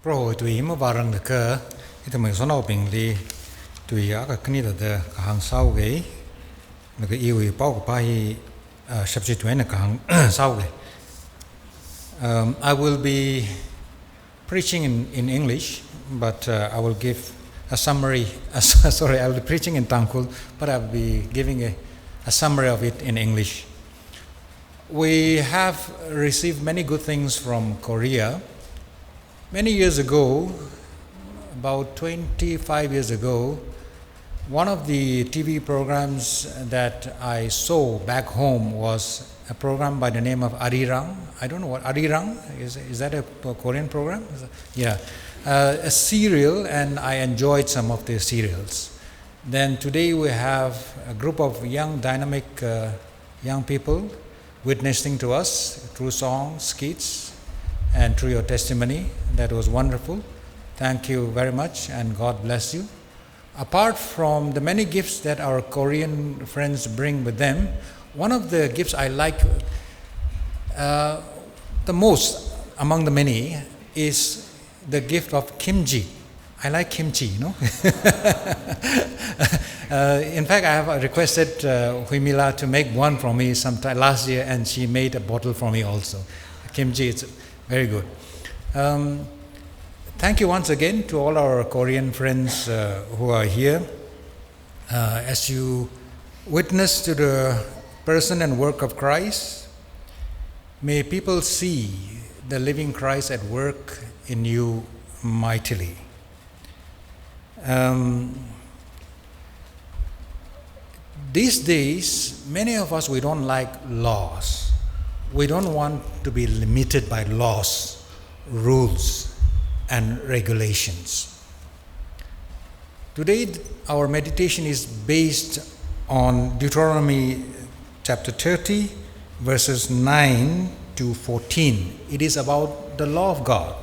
Pro tui mo barang de ke ita mo sono ping li tui ya ka kni de ka hang sau ge na ke iwi pau ka pai subject when ka hang sau ge. I will be preaching in English, but I will give a summary. Sorry, I will be preaching in Tangkhul, but I will be giving a summary of it in English. We have received many good things from Korea. Many years ago, about 25 years ago, one of the TV programs that I saw back home was a program by the name of Arirang. I don't know what Arirang is. Is that a Korean program? Yeah, a serial, and I enjoyed some of the serials. Then today we have a group of young, dynamic young people witnessing to us through songs, skits, and through your testimony. That was wonderful. Thank you very much, and God bless you. Apart from the many gifts that our Korean friends bring with them, one of the gifts I like the most among the many is the gift of kimchi. I like kimchi, you know. In fact, I have requested Huimila to make one for me sometime last year, and she made a bottle for me also. Kimchi, it's very good. Thank you once again to all our Korean friends who are here. As you witness to the person and work of Christ, may people see the living Christ at work in you mightily. These days, many of us, we don't like laws. We don't want to be limited by laws, rules, and regulations. Today, our meditation is based on Deuteronomy chapter 30, verses 9 to 14. It is about the law of God.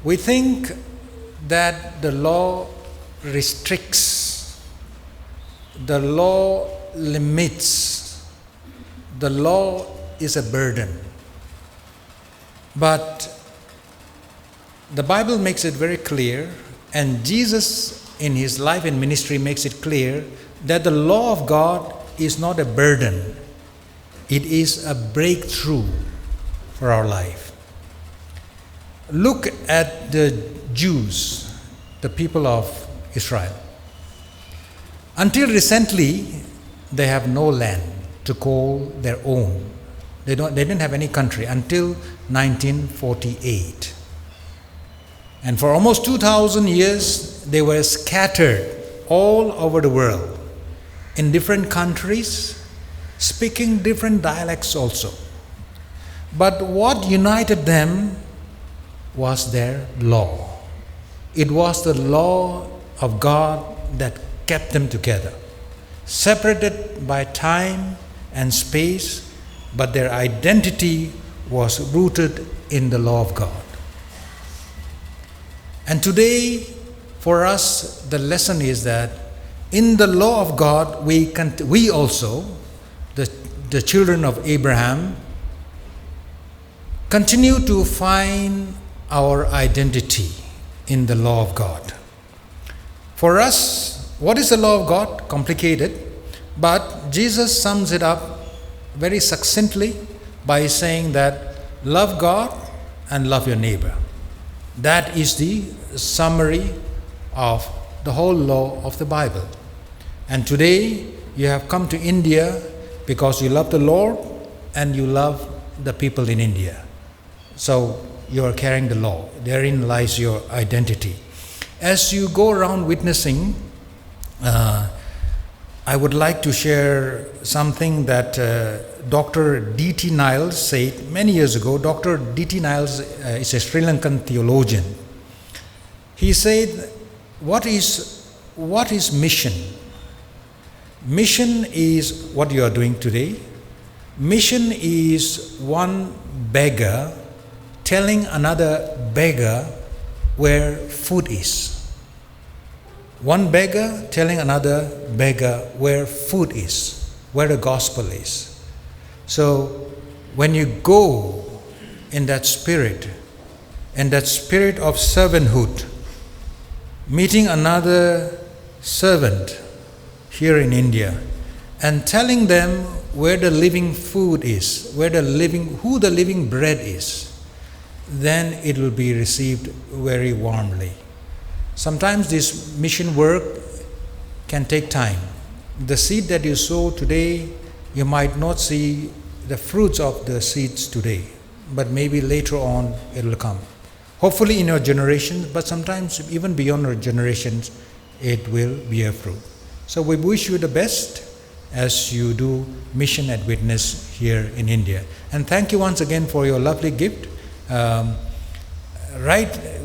We think that the law restricts, the law limits, the law is a burden. But the Bible makes it very clear, and Jesus in his life and ministry makes it clear that the law of God is not a burden. It is a breakthrough for our life. Look at the Jews, the people of Israel. Until recently, they have no land to call their own. They didn't have any country until 1948. And for almost 2,000 years, they were scattered all over the world in different countries, speaking different dialects also. But what united them was their law. It was the law of God that kept them together, separated by time and space, but their identity was rooted in the law of God. And today, for us, the lesson is that in the law of God, we also, the children of Abraham, continue to find our identity in the law of God. For us, what is the law of God? Complicated, but Jesus sums it up very succinctly by saying that love God and love your neighbor. That is the summary of the whole law of the Bible. And today you have come to India because you love the Lord and you love the people in India. So you are carrying the law. Therein lies your identity. As you go around witnessing, I would like to share something that Dr. D.T. Niles said many years ago. Dr. D.T. Niles is a Sri Lankan theologian. He said, what is mission? Mission is what you are doing today. Mission is one beggar telling another beggar where food is. One beggar telling another beggar where food is, where the gospel is. So when you go in that spirit, and that spirit of servanthood, meeting another servant here in India and telling them where the living food is, who the living bread is, then it will be received very warmly. Sometimes this mission work can take time. The seed that you sow today, you might not see the fruits of the seeds today, but maybe later on it will come. Hopefully in your generation, but sometimes even beyond your generations, it will bear fruit. So we wish you the best as you do mission at Witness here in India. And thank you once again for your lovely gift.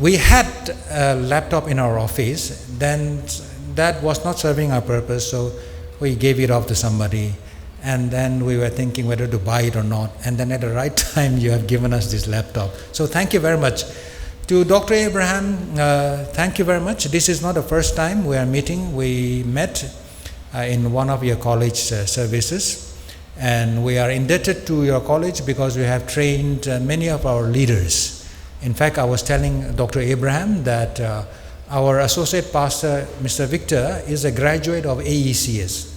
We had a laptop in our office, then that was not serving our purpose, so we gave it off to somebody, and then we were thinking whether to buy it or not, and then at the right time you have given us this laptop. So thank you very much. To Dr. Abraham, thank you very much. This is not the first time we are meeting. We met in one of your college services, and we are indebted to your college because we have trained many of our leaders. In fact, I was telling Dr. Abraham that our associate pastor, Mr. Victor, is a graduate of AECS,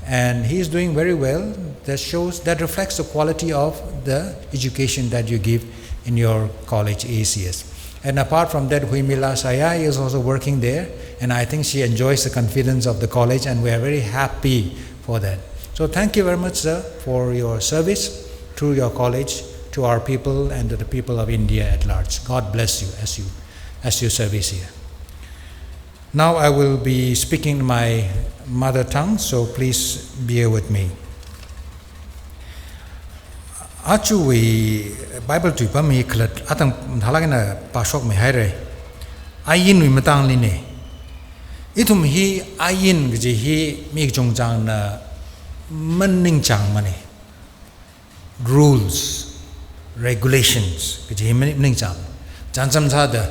and he is doing very well. That reflects the quality of the education that you give in your college, AECS. And apart from that, Huimila Sayai is also working there, and I think she enjoys the confidence of the college, and we are very happy for that. So thank you very much, sir, for your service through your college to our people and to the people of India at large. God bless you as you service here. Now I will be speaking my mother tongue, so please bear with me. Achu Bible tu pami klat atang thalagina pasok me haire ayin wi matang line itum hi ayin gje hi mi jongjang na manning chang mane rules regulations gje manning chang janjam sa da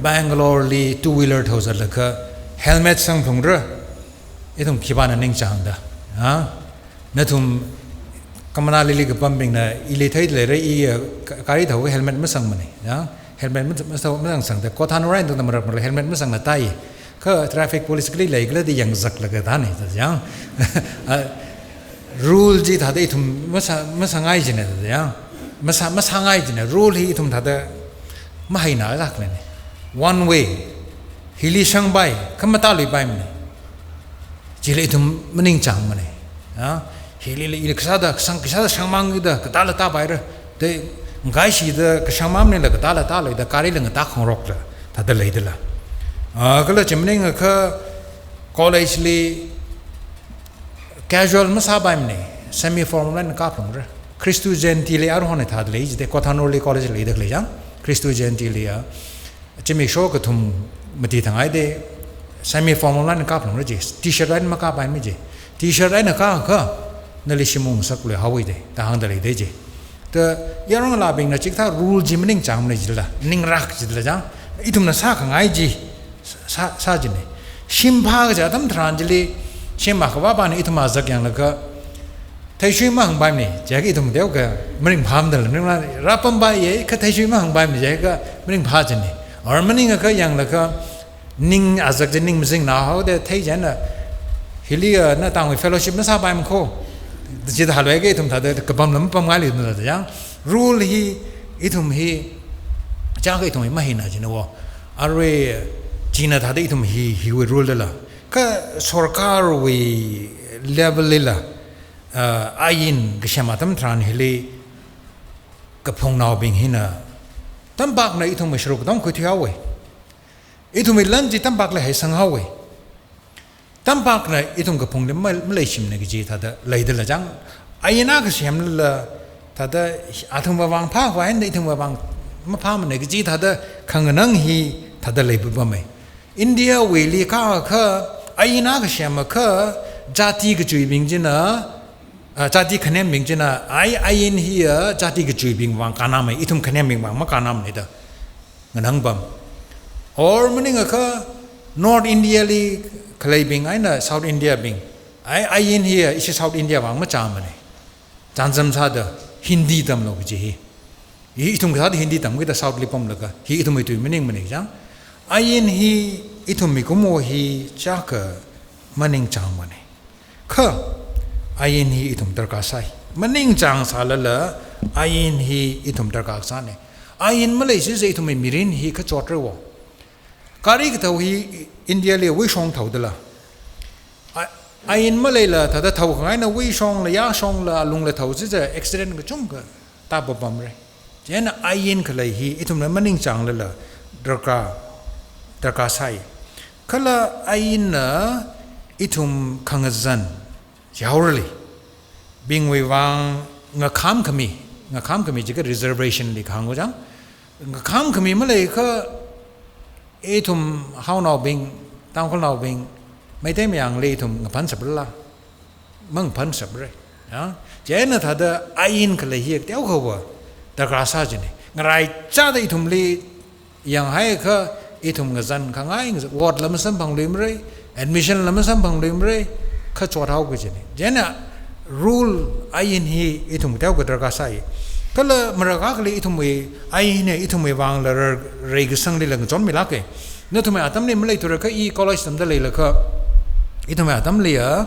Bangalore li two wheeler thosa laka helmet sang thungra itum khibana ning chang da ha natum Kamana lili ke pumping na ili thai le re kari thau helmet masang mane ya helmet masang sang ta kothan rai tu namar helmet masang na tai ka traffic police kli lai gla di yang zak la ga thane ta ya rule ji tha de thum masangai jine ta ya masangai jine rule hi thum tha da mahai na lak le one way hili sang bai kamata lui bai mane ji le thum maning chang mane ya Hili kasada sangmang ida katala ta bayra de ngai shi de kasangmam ne la katala ta le da kari le ta khong rok la ta de le de la kala chimning ka college li casual masa baim ne semi formal ne ka phong ra Christu Jayantī le ar hone tha de le de Kothanur li college le de le jang Christu Jayantī le ya chimi sho ka thum mati thangai de semi formal ne ka phong ra ji t-shirt line ma ka baim me ji t-shirt line ka Nali shimung sakle hawi de ta hang dali de je ta yarong la bing na chik tha rule ji mning chang ne jila ning rak jila jang itum na sa khang ai ji sa ji ne shim pha ga tam thran jili shim ma khwa ba ne itum ma zak yang la ka thai shui ma hang bai ne ja ki itum deu ka mning pham dal ning la ra pam ba ye ka thai shui ma hang bai ne ja ka mning pha ji ne or mning ka yang la ka ning azak je ning msing na ho de thai jan na hilia na tang fellowship na sa bai ma kho chỉ là halway cái thùng thà de kapam lam pam ngai li na da yang rule hi ithum hi cha cái thùng ma hi na ji no arwe china thà de ithum hi we rule la ka sarkar we level la ayin gshama tam tran hili kapong naw bing hina tam bak na ithum shruk dam khu thiaw we ithum lan ji tam bak la hai sang haw we Tampak na itong kapong le Malaysian na giji tada laida la jang ayina ka siyam la tada atong babang pa wa na itong babang mapa man na giji tada kanganang hi tada laibu ba mai India we li ka ayina ka siyam ka jati ka chui bing jina jati khanem bing jina ayin hi jati ka chui bing wang kana mai itong khanem bing wang ma kana mai da nganang bam or maning ka North India li Kalay bing ay na South India bing ay in here is South India wang macam ni janjam sa da Hindi tam lo ji hi itum ka hindi tam kita south lipom laka hi itum itu mening mening jang ayin hi itum mi kumo hi chaka maning chang mane kha ayin hi itum darka sai maning chang salala ayin hi itum darka sa ne ayin malai se itum mirin hi ka chotre wo kari ka hi india le wi shong thau dala ayin malai la thada thau ngai na wi shong la ya shong la lung la thau je accident ka chung ka ta ba bam re jen ayin ka lai hi itum na maning chang la darka sai kala ayin na itum khangazan yaurali bing we wang nga kham kami jiga reservation li khango jang nga kham kami malai ka itum how now bing tang khol now bing mai te myang le itum nga pan sabla mang pan sabre ya jena thada ayin ka le hi teu kho wa da gra sa jini nga rai cha da itum li yang hai ka itum nga zan ka ngai ward lam sam bang lim re admission lam sam bang lim re kha chwa thau ka jini jena rule ayin hi itum teu ka da sai kala maraga kali itum we ayin ne itum we wang la re ga sang le lang jon mi la ke no thumai atam ne mlai tur ka I college tam da le la ka itum atam le ya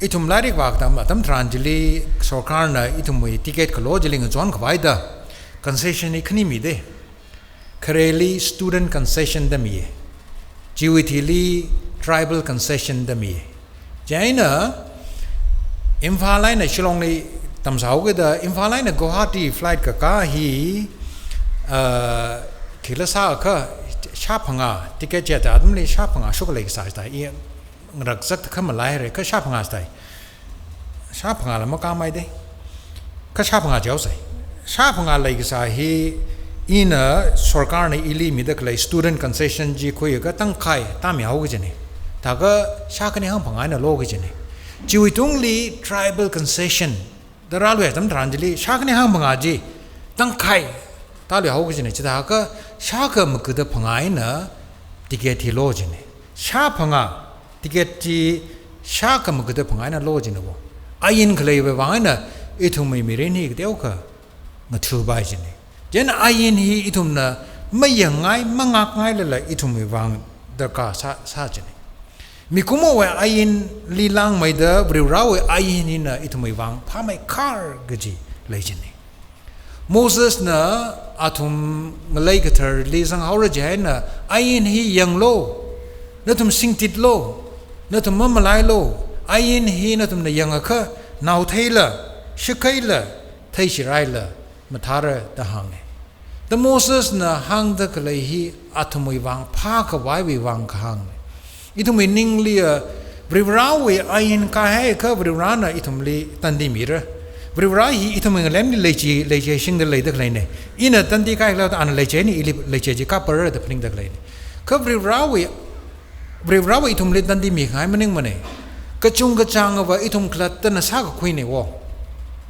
itum la rik wak tam atam tranjili sarkar na itum we ticket khalo jiling jon khwai da concession ni khni mi de khareli student concession da mi jiwithili tribal concession da mi jaina imphal na shillong ni tam sao ke da imphal na Guwahati flight ka hi khilasa ka sha phanga ticket ja da adum le sha phanga shuk le sa sta I ngrak zak kham lai re ka sha phanga sta sha phanga la ma ka mai de ka sha phanga jaw sai sha phanga le sa hi ina sarkar na ili mi da klai student concession ji khoi ka tang khai ta mi hau ge ne ta ga sha ka ne hang phanga na lo ge ne jiwitung li tribal concession da ra lwe tam tranjili sha ka ne hang phanga ji tang khai ta le hau ge ne chi da ka sha ka mu ka da phanga na ticket thi lo ji ne sha phanga ticket ji sha ka mu ka da phanga na lo ji ne bo ayin khlai we wa na ithum mi mi re ni ke teu ka nga thu bai ji ne jen ayin hi itum na mayang ngai mangak ngai la itum mi wang da ka sa ji ne mi kumo we ayin li lang mai da bri ra we ayin ni na itum mi wang pha mai kar ge ji le ji ne Moses na atum malai ka thar li sang haura je na ayin hi yang lo na tum sing tit lo na tum malai lo ayin hi na tum na yang kha nau thaila shikaila thai shirai la mathara da hang ne the Moses na hang da kalai hi atumui wang pha ka wai wi wang ka hang itum ning li brivra we ayin ka hai ka brivra na itum li tandi mira brivra hi itum ngalem ni lechi sing da lei da kalai ne ina tandi kai la an leche ni ili leche ji ka par da pning da kalai ne ka brivra we itum li tandi mi khai maning mane ka chung ka chang wa itum klat ta na sa ka khoi ne wo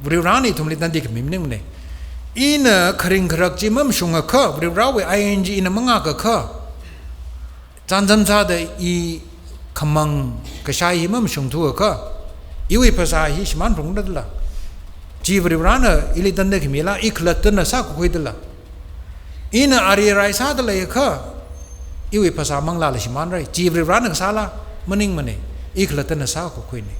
brivra ni itum li tandi ka mi ning mane ina kharing kharak ji mam shunga kha brivrawe ing ina manga ka kha chanjam cha da I khamang ka shai mam shung thu kha iwi phasa hi shman rung da la ji brivrana ili dan de khmila ikhlat na sa ko khoi ina ari rai sa da le kha iwi phasa mangla la shman rai ji brivrana ka sala maning mane ikhlat na sa ko khoi ne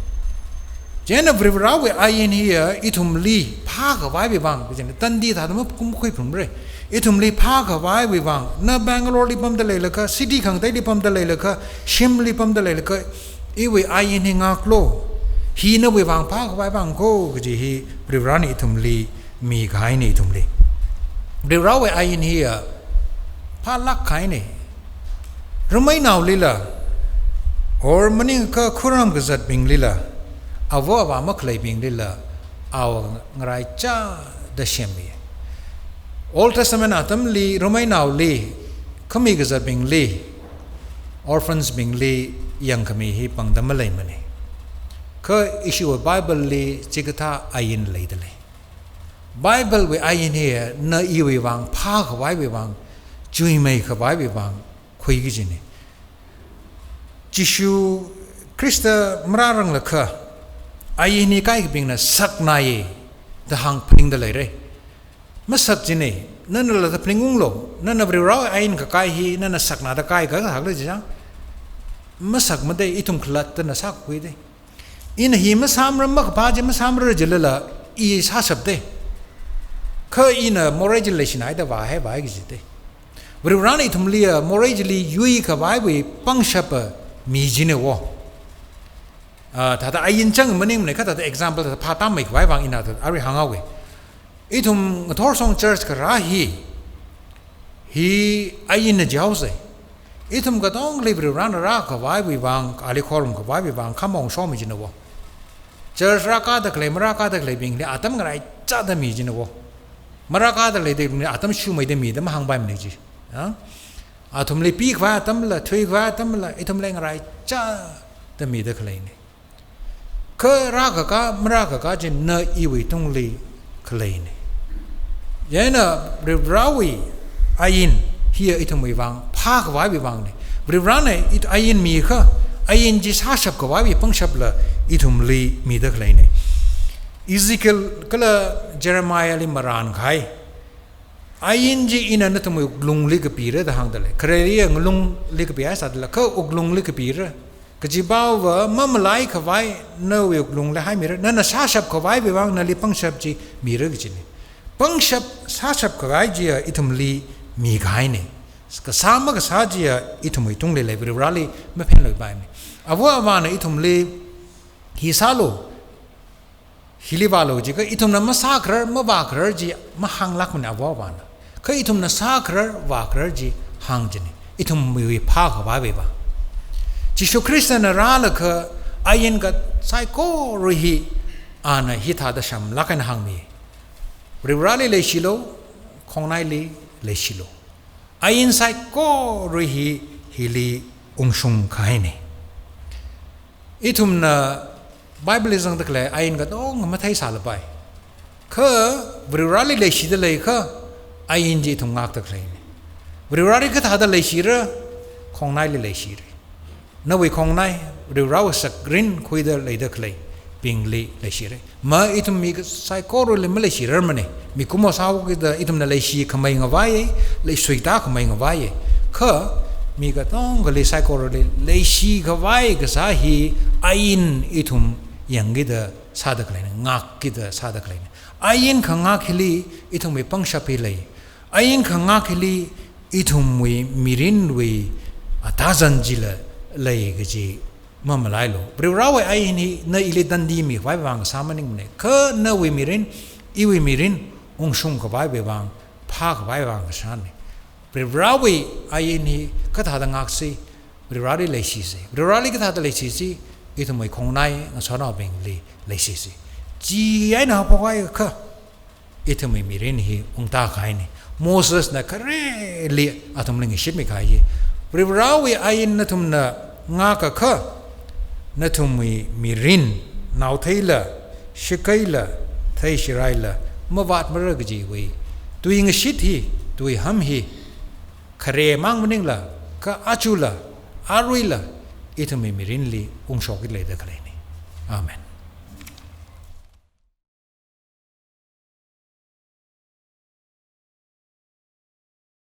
jena brivrawe ayin here itum li pha ka wai bi bang jen tandi tha ma kum khoi phum re itum li pha ka wai bi bang na Bangalore li pam da le ka city khang dai li pam da le ka shim li pam da le ka I we ayin nga klo hi na we bang pha ka wai bang ko ji hi brivrani itum li mi khai ni itum li brivrawe ayin here pha lak khai ni rumai naw li la or maning ka khuram ka zat bing li la avo ava maklai bing lila aw ngrai cha da shemi Old Testament atam li romai naw li khami ga bing li orphans bing li yang khami hi pang dam lai mani ka issue Bible li chigata ayin lai dale Bible we ayin he na iwi wang pha ka wai we wang chui mai ka wai we wang khoi gi jini Jishu Krista mrarang la kha ayin ni kai bing na sak na ye da hang ping da lai re มาสักจีนี่นั่นเราจะพลิงงงลงนั่นเราเราไอ้อินกับไก่ฮีนั่นสักนาตะไก่ก็หักเลยจ้ะมาสักมันได้อีทุ่มขลัดตั้งสักคุยได้อินฮีมาสามรำมักพาจะมาสามรำจะเลยละอีชาสับได้เคยอินโมเรจิเลชินายแต่ว่าให้บ่ายกี่สิได้บริวารในทุ่มเลียโมเรจิลียุยกับบ่ายไปปังชับมีจีเนวะถ้าไอ้ยินจังมันนี่มันเนี่ยก็แต่ example ถ้าพาตามไม่ไหววางอินอะไรอะไรห่างเอาไว้อีทุ่มทอร์ซองเชิร์ชก็ราฮีไอ้ยินเนี่ยเจ้าสิอีทุ่มก็ต้องรีบริวารรักกับบ่ายไปวางอะไรคอร์มกับบ่ายไปวางข้ามองชอบมีจีเนวะเชิร์ชรักกันแต่เลยมรักกันแต่เลยบิงเลยอาตมก็ไรจัดมีจีเนวะมรักกันแต่เลยเด็กเนี่ยอาตมชูไม่ได้มีแต่มาห่างไปมันจีอาทุ่มเลยปีกว่าอาตมละถุยว่าอาตมละอีทุ่มเลยอะไรจัดแต่มีแต่เลยเนี่ยคือรักกันมรักกันจะเนื้ออีวิตรงเลยเลยเนี่ยยันน่ะบริวารวิอายินเฮียอีทุ่มวิวังพากไว้วิวังเนี่ยบริวารเนี่ยอีอายินมีค่ะอายินจีสาชับกับไว้วิปังชับละอีทุ่มเลยมีแต่เลยเนี่ยอิซิเคิลก็ละเจเรมายาลิมารานไข่อายินจีอินันทุ่มอุกลุงลิกปีระทางเดเลยใครเรียกลุงลิกปีอะไรสัตว์ละเขาอุกลุงลิกปีระก็จีบ่าวว่ามั่มไล่ขวายเนื้ออุกลุงเลยให้มีระนั่นน่ะสาชับขวายวิวังนั่นลิปังชับจีมีระก็จีเนี่ยปังชับสาชับขวายจีอีทุ่มลีมีไข่เนี่ยก็สามก็สาจีอีทุ่มอีทุ่งเลยเลยบริวารลีไม่เป็นเลยไปเนี่ยอาวัววานอีทุ่มลีฮิซาโลฮิลิบาโลจีก็อีทุ่มนั้นมาสากร์มาบากร์จีมาหังลักมันอาวัววานก็อีทุ่มนั้นสากร์วากร์จีหังจีเนี่ยอีทุ่มมีวิภาขวายวิวังจิชุคริสต์นั้นราลก็อายินก็ไซโครุฮีอันฮิตาดชัมลักนหังมีบริวารลีเลชิโลของนายเลชิโลอายินไซโครุฮีฮิลีองชุงขายเนี่ยอีทุ่มน่ะไบเบิลสั่งตะเลยอายินก็ต้องมาไทยสารไปคือบริวารลีเลชิดเลยคืออายินจีทุ่งงักตะเลยบริวารลีก็ท่าดเลชิระของนายเลชิระนวิของนายหรือเราสักกรีนคุยเดเลยเด็กเลยปิงลีเลยชีเรมาอีทุ่มมีไซโคโรเลยไม่เลยชีเรมันเนี่ยมีคุมสาวกิดอีทุ่มนั่นเลยชีขมายงวายเลยสุยตาขมายงวายคือมีก็ต้องก็เลยไซโคโรเลยชีขวายก็สาฮีอายินอีทุ่มยังกิดสาดกเลยงักกิดสาดกเลยอายินขังงักลีอีทุ่มมีปังชับเลยอายินขังงักลีอีทุ่มมีรินวีอัตาจันจิละเลยก็จีมั่มไล่โลบริวารไอ้นี่เนอิเลดันดีมีไว้วางสามัญนิ่งเนี่ยคือเนวิมิรินอีวิมิรินองชุงกับไว้วางพากไว้วางกันชันเนี่ยบริวารไอ้นี่ก็ท่าดังอักษีบริวารเลยชีสิบริวารก็ท่าดังเลยชีสิอีทุ่มไอ้คงนายสอนเอาเป็นเลยชีสิจีไอ้หน้าพวกไอ้ก็อีทุ่มไอ้มิรินฮีองตาขายเนี่ยโมเสสเนี่ยก็เร่เลี้ยอาทุ่มลิงชิดไม่ขายบริวารไอ้นั่นทุ่มน่ะงาก็คือนั่นทุ่มมีรินนาวไทยละชิคายละไทยชิไรละมาวัดมาเรื่องจีวีตัวยิงชิดฮีตัวยิงฮัมฮีคาเรมังมันนึงละก็อาจูละอารุยละอีทุ่มมีรินลีองชอกิเลยเด็กเลยนี่อาเมน